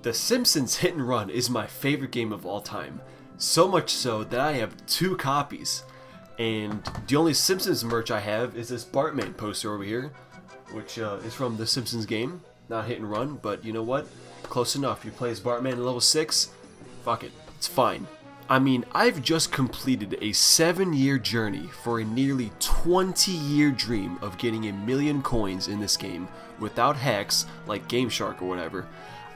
The Simpsons Hit and Run is my favorite game of all time, so much so that I have 2 copies. And the only Simpsons merch I have is this Bartman poster over here, which is from the Simpsons game, not Hit and Run, but you know what? Close enough. You play as Bartman in level 6, fuck it, it's fine. I mean, I've just completed a 7-year journey for a nearly 20-year dream of getting 1,000,000 coins in this game without hacks like Game Shark or whatever.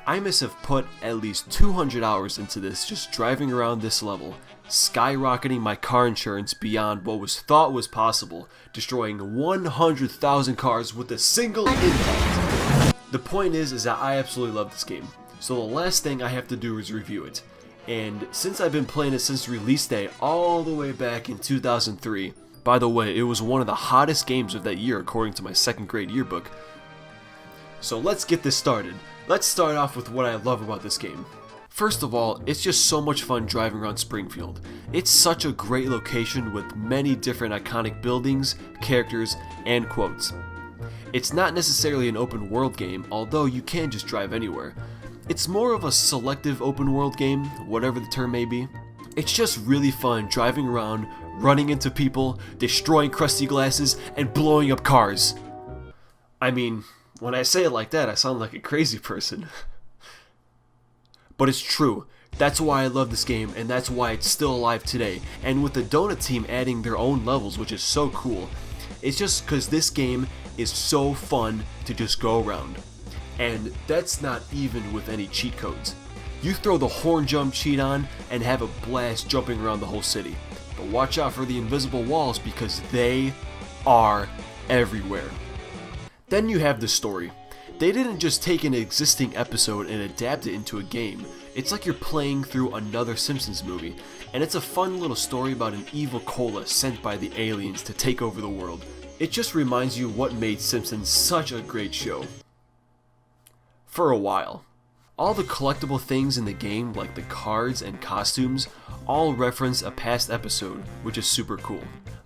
I must have put at least 200 hours into this just driving around this level, skyrocketing my car insurance beyond what was thought was possible, destroying 100,000 cars with a single impact. The point is that I absolutely love this game, so the last thing I have to do is review it. And since I've been playing it since release day all the way back in 2003, by the way, it was one of the hottest games of that year according to my 2nd grade yearbook. So let's get this started. Let's start off with what I love about this game. First of all, it's just so much fun driving around Springfield. It's such a great location with many different iconic buildings, characters, and quotes. It's not necessarily an open world game, although you can just drive anywhere. It's more of a selective open world game, whatever the term may be. It's just really fun driving around, running into people, destroying crusty glasses, and blowing up cars. I mean, when I say it like that, I sound like a crazy person. But it's true. That's why I love this game, and that's why it's still alive today. And with the Donut team adding their own levels, which is so cool, it's just because this game is so fun to just go around. And that's not even with any cheat codes. You throw the horn jump cheat on and have a blast jumping around the whole city. But watch out for the invisible walls because they are everywhere. Then you have the story. They didn't just take an existing episode and adapt it into a game. It's like you're playing through another Simpsons movie, and it's a fun little story about an evil cola sent by the aliens to take over the world. It just reminds you what made Simpsons such a great show. For a while. All the collectible things in the game, like the cards and costumes, all reference a past episode, which is super cool.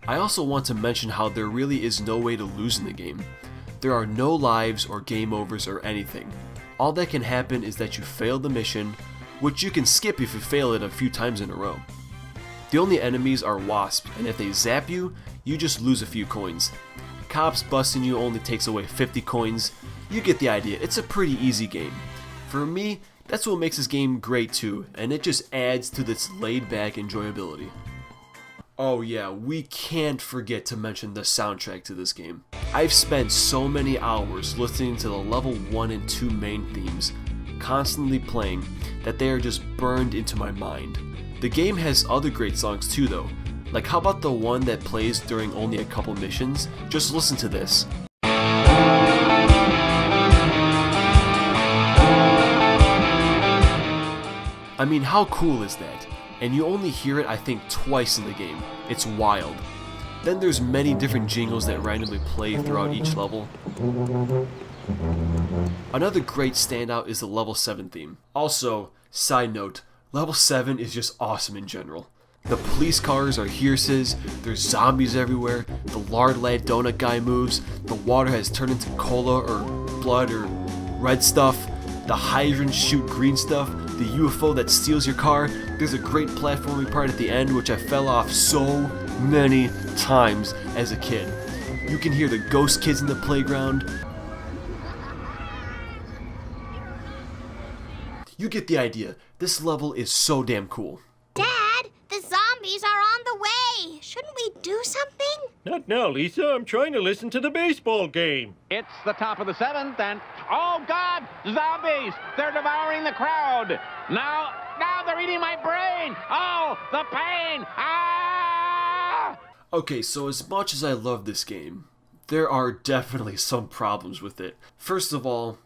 I also want to mention how there really is no way to lose in the game. There are no lives or game overs or anything. All that can happen is that you fail the mission, which you can skip if you fail it a few times in a row. The only enemies are wasps, and if they zap you, you just lose a few coins. Cops busting you only takes away 50 coins. You get the idea, it's a pretty easy game. For me, that's what makes this game great too, and it just adds to this laid-back enjoyability. Oh yeah, we can't forget to mention the soundtrack to this game. I've spent so many hours listening to the level 1 and 2 main themes, constantly playing, that they are just burned into my mind. The game has other great songs too though, like how about the one that plays during only a couple missions? Just listen to this. I mean, how cool is that? And you only hear it I think twice in the game. It's wild. Then there's many different jingles that randomly play throughout each level. Another great standout is the level 7 theme. Also, side note, level 7 is just awesome in general. The police cars are hearses, there's zombies everywhere, the lard lad donut guy moves, the water has turned into cola or blood or red stuff, the hydrants shoot green stuff, the UFO that steals your car. There's a great platforming part at the end which I fell off so many times as a kid. You can hear the ghost kids in the playground. You get the idea. This level is so damn cool. Dad, the zombies are on the way. Shouldn't we do something? Not now, Lisa. I'm trying to listen to the baseball game. It's the top of the 7th, and oh God, zombies! They're devouring the crowd. Now they're eating my brain. Oh, the pain! Ah! Okay, so as much as I love this game, there are definitely some problems with it. First of all,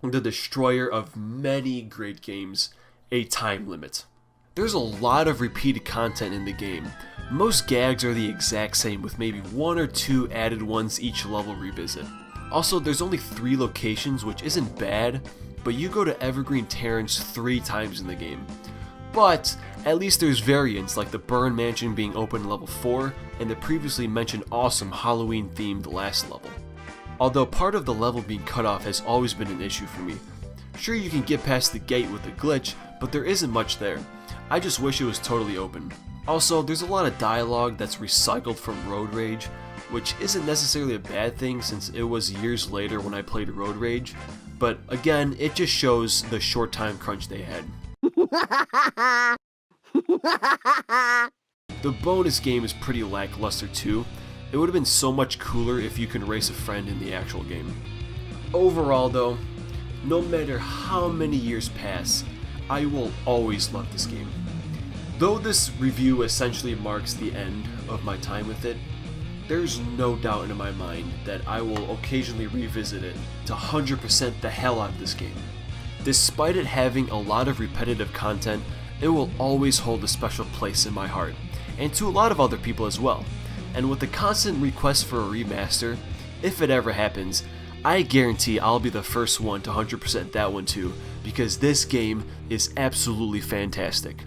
the destroyer of many great games, a time limit. There's a lot of repeated content in the game. Most gags are the exact same with maybe 1 or 2 added ones each level revisit. Also, there's only 3 locations, which isn't bad, but you go to Evergreen Terrace 3 times in the game. But at least there's variants like the Burn Mansion being open in level 4 and the previously mentioned awesome Halloween themed last level. although part of the level being cut off has always been an issue for me. Sure, you can get past the gate with a glitch, but there isn't much there. I just wish it was totally open. Also, there's a lot of dialogue that's recycled from Road Rage, which isn't necessarily a bad thing since it was years later when I played Road Rage, but again, it just shows the short time crunch they had. The bonus game is pretty lackluster too. It would have been so much cooler if you could race a friend in the actual game. Overall though, no matter how many years pass, I will always love this game. Though this review essentially marks the end of my time with it, there's no doubt in my mind that I will occasionally revisit it to 100% the hell out of this game. Despite it having a lot of repetitive content, it will always hold a special place in my heart, and to a lot of other people as well. And with the constant request for a remaster, if it ever happens, I guarantee I'll be the first one to 100% that one too, because this game is absolutely fantastic.